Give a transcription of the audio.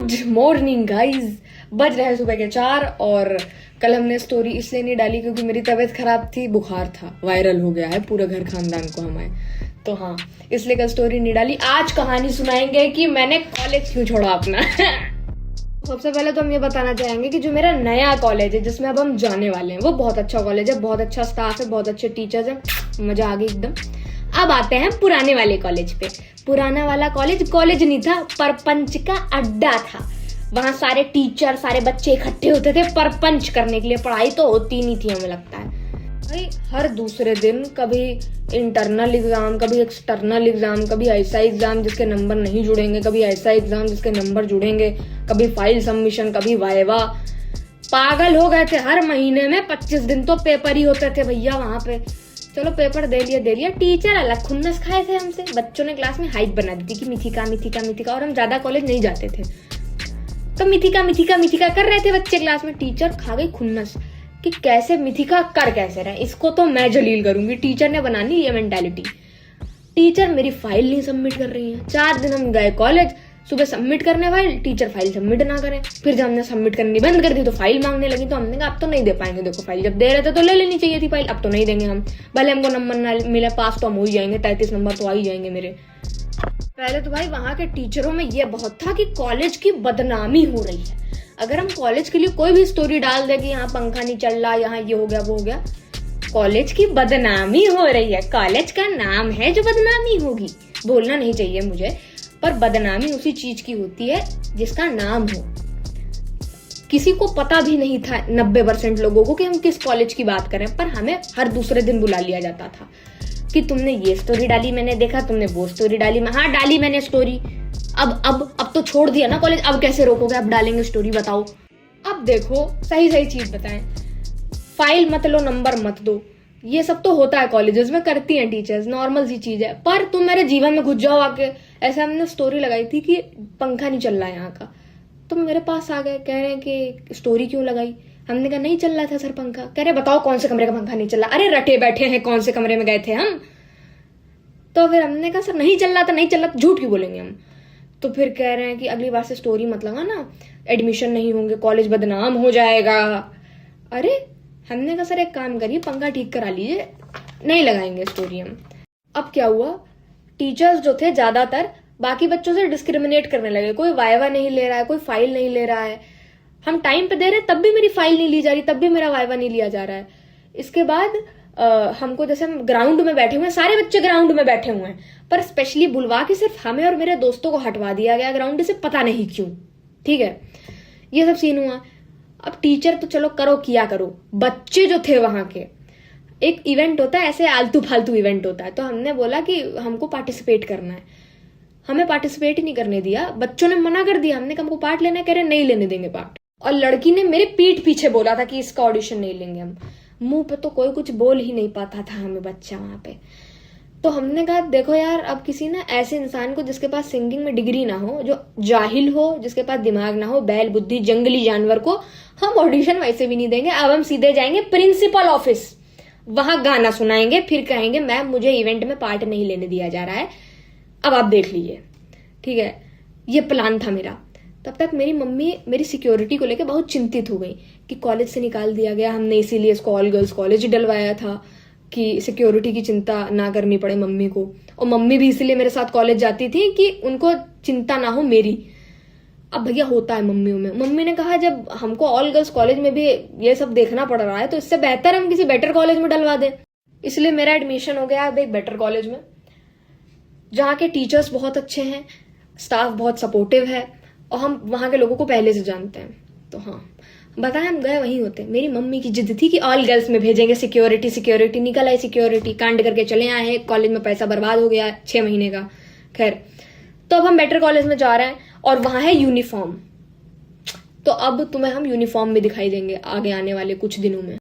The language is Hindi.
Good morning guys. बज रहे हैं सुबह के 4 और कल हमने स्टोरी इसलिए नहीं डाली क्योंकि मेरी तबीयत खराब थी, बुखार था, वायरल हो गया है पूरे घर खानदान को हमारे। तो हाँ, इसलिए कल स्टोरी नहीं डाली। आज कहानी सुनाएंगे कि मैंने कॉलेज क्यों छोड़ा अपना। सबसे पहले तो हम ये बताना चाहेंगे कि जो मेरा नया कॉलेज है जिसमें अब हम जाने वाले हैं वो बहुत अच्छा कॉलेज है, बहुत अच्छा स्टाफ है, बहुत अच्छे टीचर्स हैं, मजा आ गई एकदम। अब आते हैं पुराने वाले कॉलेज पे। पुराना वाला कॉलेज नहीं था, परपंच का अड्डा था। वहां सारे टीचर, सारे बच्चे इकट्ठे होते थे परपंच करने के लिए। पढ़ाई तो होती नहीं थी, हमें लगता है भाई हर दूसरे दिन कभी इंटरनल एग्जाम, कभी एक्सटर्नल एग्जाम, कभी ऐसा एग्जाम जिसके नंबर नहीं जुड़ेंगे, कभी ऐसा एग्जाम जिसके नंबर जुड़ेंगे, कभी फाइल सबमिशन, कभी वाइवा। पागल हो गए थे। हर महीने में 25 दिन तो पेपर ही होते थे भैया वहां पे। चलो पेपर दे लिया। टीचर अलग खुन्नस खाए थे हमसे। बच्चों ने क्लास में हाइप बना दी थी कि मिथिका, और हम ज्यादा कॉलेज नहीं जाते थे तो मिथिका कर रहे थे बच्चे क्लास में। टीचर खा गई खुन्नस कि कैसे मिथिका कर कैसे रहे, इसको तो मैं जलील करूंगी। टीचर ने बनानी ये मेंटालिटी। टीचर मेरी फाइल नहीं सबमिट कर रही है। 4 दिन हम गए कॉलेज, सुबह सबमिट करने फाइल, टीचर फाइल सबमिट ना करें। फिर जब हमने सबमिट करनी बंद कर दी तो फाइल मांगने लगी। तो हमने कहा अब तो नहीं दे पाएंगे, देखो फाइल जब दे रहे थे तो ले लेनी चाहिए थी फाइल, अब तो नहीं देंगे हम। भले हमको नंबर ना मिले, पास तो हम हो ही जाएंगे, 33 नंबर तो आ ही जाएंगे मेरे। पहले तो भाई वहां के टीचरों में ये बहुत था कि कॉलेज की बदनामी हो रही है। अगर हम कॉलेज के लिए कोई भी स्टोरी डाल दे कि यहाँ पंखा नहीं चल रहा, यहाँ ये हो गया वो हो गया, कॉलेज की बदनामी हो रही है। कॉलेज का नाम है जो बदनामी होगी। बोलना नहीं चाहिए मुझे, पर बदनामी उसी चीज की होती है जिसका नाम हो। किसी को पता भी नहीं था 90% लोगों को कि हम किस कॉलेज की बात करें, पर हमें हर दूसरे दिन बुला लिया जाता था कि तुमने ये स्टोरी डाली, मैंने देखा, तुमने वो स्टोरी डाली, हाँ डाली मैंने स्टोरी। अब तो छोड़ दिया ना कॉलेज, अब कैसे रोकोगे, अब डालेंगे स्टोरी, बताओ। अब देखो सही चीज बताएं। फाइल मत लो, नंबर मत दो, ये सब तो होता है कॉलेजेस में, करती हैं टीचर्स, नॉर्मल सी चीज है। पर तुम मेरे जीवन में घुस जाओ आके। ऐसा हमने स्टोरी लगाई थी कि पंखा नहीं चल रहा है यहाँ का, तुम मेरे पास आ गए, कह रहे हैं कि स्टोरी क्यों लगाई। हमने कहा नहीं चल रहा था सर पंखा। कह रहे बताओ कौन से कमरे का पंखा नहीं चल रहा। अरे रटे बैठे हैं, कौन से कमरे में गए थे हम। तो फिर हमने कहा सर नहीं चल रहा था, झूठ क्यों बोलेंगे हम। तो फिर कह रहे हैं कि अगली बार से स्टोरी मत लगाना, एडमिशन नहीं होंगे, कॉलेज बदनाम हो जाएगा। अरे हमने कहा सर एक काम करिए, पंखा ठीक करा लीजिए, नहीं लगाएंगे स्टोरी हम। अब क्या हुआ, टीचर्स जो थे ज्यादातर बाकी बच्चों से डिस्क्रिमिनेट करने लगे। कोई वाइवा नहीं ले रहा है, कोई फाइल नहीं ले रहा है। हम टाइम पे दे रहे तब भी मेरी फाइल नहीं ली जा रही, तब भी मेरा वाइवा नहीं लिया जा रहा है। इसके बाद हमको, जैसे हम ग्राउंड में बैठे हुए हैं, सारे बच्चे ग्राउंड में बैठे हुए हैं, पर स्पेशली बुलवा के सिर्फ हमें और मेरे दोस्तों को हटवा दिया गया ग्राउंड से, पता नहीं क्यों। ठीक है, ये सब सीन हुआ। अब टीचर तो चलो करो किया करो, बच्चे जो थे वहां के, एक इवेंट होता है ऐसे आलतू फालतू इवेंट होता है, तो हमने बोला कि हमको पार्टिसिपेट करना है। हमें पार्टिसिपेट ही नहीं करने दिया, बच्चों ने मना कर दिया। हमने कहा हमको पार्ट लेना है, कह रहे नहीं लेने देंगे पार्ट। और लड़की ने मेरे पीठ पीछे बोला था कि इसका ऑडिशन नहीं लेंगे हम। मुंह पे तो कोई कुछ बोल ही नहीं पाता था हमें बच्चा वहां पे। तो हमने कहा देखो यार, अब किसी ना ऐसे इंसान को जिसके पास सिंगिंग में डिग्री ना हो, जो जाहिल हो, जिसके पास दिमाग ना हो, बैल बुद्धि जंगली जानवर को हम ऑडिशन वैसे भी नहीं देंगे। अब हम सीधे जाएंगे प्रिंसिपल ऑफिस, वहां गाना सुनाएंगे, फिर कहेंगे मैम मुझे इवेंट में पार्ट नहीं लेने दिया जा रहा है, अब आप देख लीजिए। ठीक है, ये प्लान था मेरा। तब तक मेरी मम्मी मेरी सिक्योरिटी को लेकर बहुत चिंतित हो गई कि कॉलेज से निकाल दिया गया, हमने इसीलिए इसको ऑल गर्ल्स कॉलेज डलवाया था कि सिक्योरिटी की चिंता ना करनी पड़े मम्मी को। और मम्मी भी इसीलिए मेरे साथ कॉलेज जाती थी कि उनको चिंता ना हो मेरी। अब भैया होता है मम्मियों में। मम्मी ने कहा जब हमको ऑल गर्ल्स कॉलेज में भी ये सब देखना पड़ रहा है तो इससे बेहतर हम किसी बेटर कॉलेज में डलवा दें। इसलिए मेरा एडमिशन हो गया अब एक बेटर कॉलेज में, जहाँ के टीचर्स बहुत अच्छे हैं, स्टाफ बहुत सपोर्टिव है, और हम वहां के लोगों को पहले से जानते हैं। तो हाँ, बताएं हम गए वहीं होते। मेरी मम्मी की जिद थी कि ऑल गर्ल्स में भेजेंगे, सिक्योरिटी निकल आई, सिक्योरिटी कांड करके चले आए हैं, कॉलेज में पैसा बर्बाद हो गया 6 महीने का। खैर, तो अब हम बेटर कॉलेज में जा रहे हैं और वहां है यूनिफॉर्म। तो अब तुम्हें हम यूनिफॉर्म में दिखाई देंगे आगे आने वाले कुछ दिनों में।